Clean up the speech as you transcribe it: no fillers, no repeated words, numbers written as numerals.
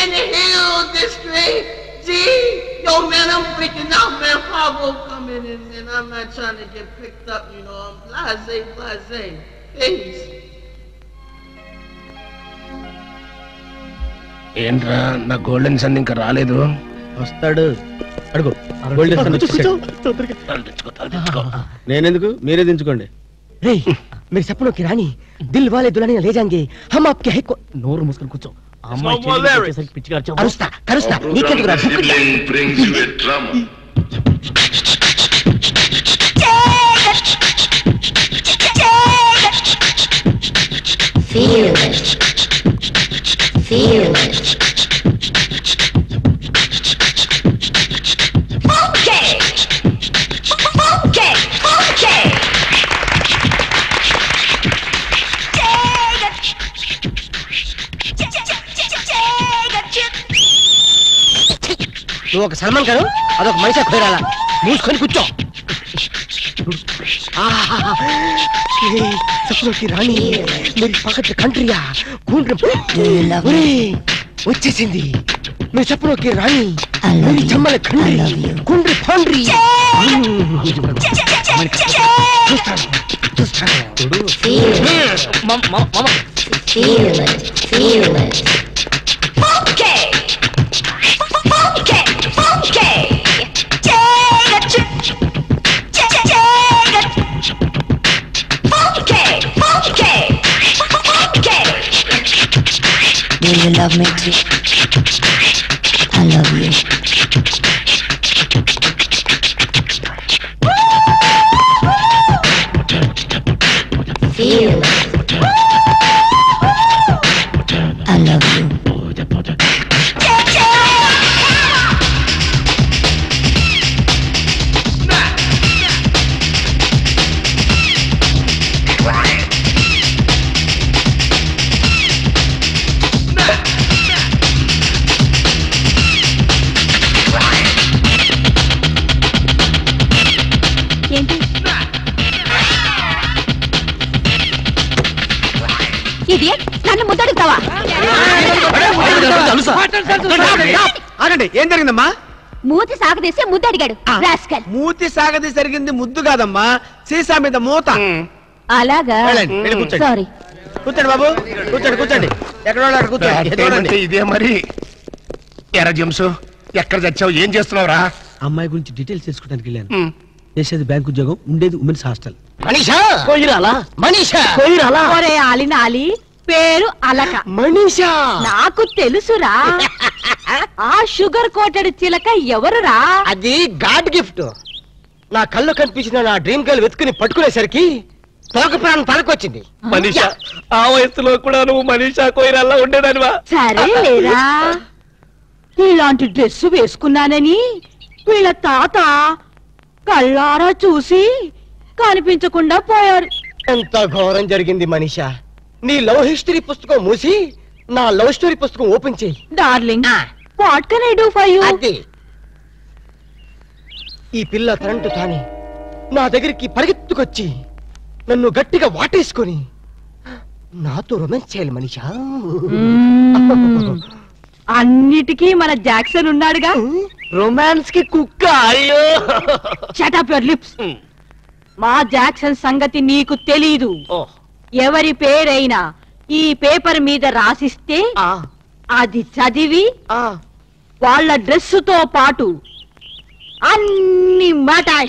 in the hill district. See? Yo, man, I'm freaking out, man. Fargo coming in, man. I'm not trying to get picked up, you know. I'm blase. Peace. ఏంట్రా నా golden sun ఇంకా రాలేదు. వస్తాడు. అడుగు. Golden sun వచ్చేసాడు. నేనెందుకు, మీరే దించుకోండి. రే मेरे सपनों की रानी दिल वाले दुल्हनिया ले जाएंगे हम आपके है को నోరు మూసుకొని కూర్చో. కరుస్తా కరుస్తా నీకెందుకు రా Feel it. Feel it. Okay. Okay. Okay. నువ్వు ఒక సల్మాన్ ఖాన్ అదొక మనిషి ఖోరాలా మూసుకొని కూర్చో. सपनों की रानी मेरी पकड़ कंट्रिया వచ్చేసింది. मेरे सपनों की रानी मेरी Chambal Khandri कुंड्री फांड्री Feel it. Okay. Okay. Okay. Do you love me too? I love you. Feel it. I love you. నన్ను ముద్దడుగుతావా? ఆగండి, ఏం జరిగిందమ్మా? మూతి సాగదీసి ముద్దడిగాడు. మూతి సాగదీసి జరిగింది ముద్దు కాదమ్మా, సీసా మీద మూత. అలాగా? సారీ. కూర్చోండి బాబు, కూర్చోండి. ఎక్కడ కూర్చోండి. ఇదే మరి. ఎరా జంసు, ఎక్కడ చచ్చావు, ఏం చేస్తున్నావురా? అమ్మాయి గురించి డీటెయిల్స్ తెలుసుకోవడానికి వెళ్ళాను. చేసేది బ్యాంక్ ఉద్యోగం, ఉండేది ఉమెన్స్ హాస్టల్. మనీషా కోయిరాలా, మనీషా కోయిరాలా. ఒరే ఆలినాలి, పేరు అలక. మనీషా నాకు తెలుసురా. ఆ షుగర్ కోటెడ్ చిలక ఎవరురా? అది గాడ్ గిఫ్ట్. నా కళ్ళు కనిపించిన నా డ్రీమ్ గర్ల్ వెతుకుని పట్టుకునేసరికి తోక ప్రాణం తలకొచ్చింది. మనీషా, ఆ వయసులో కూడా నువ్వు మనీషా కోయిరాల్లా ఉండేదానివా? సరే లేరా, ఇలాంటి డ్రెస్ వేసుకున్నానని వీళ్ళ తాత కళ్ళారా చూసి కనిపించకుండా పోయారు. ఎంత ఘోరం జరిగింది మనీషా. నీ లవ్ హిస్టరీ పుస్తకం మూసి నా లవ్ స్టోరీ పుస్తకం ఓపెన్ చేయి. Darling, what can I do for you? ఈ పిల్ల తనంటు తాని నా దగ్గరికి పరిగెత్తుకొచ్చి నన్ను గట్టిగా వాటేసుకొని నాతో రొమాన్స్ చేయాలి మనీషా. అన్నిటికీ మన జాక్సన్ ఉన్నాడుగా. రొమాన్స్ కి కుక్క. అయ్యో, షట్ అప్ యువర్ లిప్స్. మా జాక్సన్ సంగతి నీకు తెలీదు. ఎవరి పేరైనా ఈ పేపర్ మీద రాసిస్తే అది చదివి వాళ్ళ డ్రెస్సుతో పాటు అన్ని మటాష్